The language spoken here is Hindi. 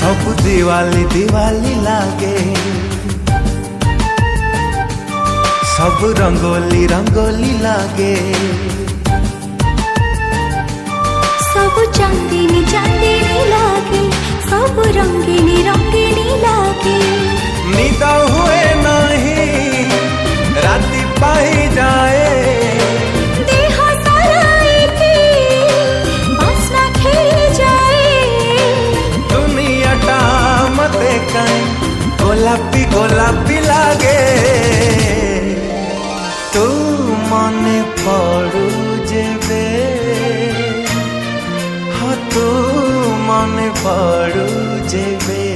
सब दिवाली दिवाली लागे, सब रंगोली रंगोली लागे, सब चांदनी चांदनी लागे, सब रंगीनी रंगीनी लागे। निद हुए नहीं राति पाई जाए, देह सारा एके बास्ना खेली जाए। दुनियाटा मते कहीं गोलापी गोलापी लागे। तू मने पड़ू जेबे, हाँ तू मने पड़ू जेबे।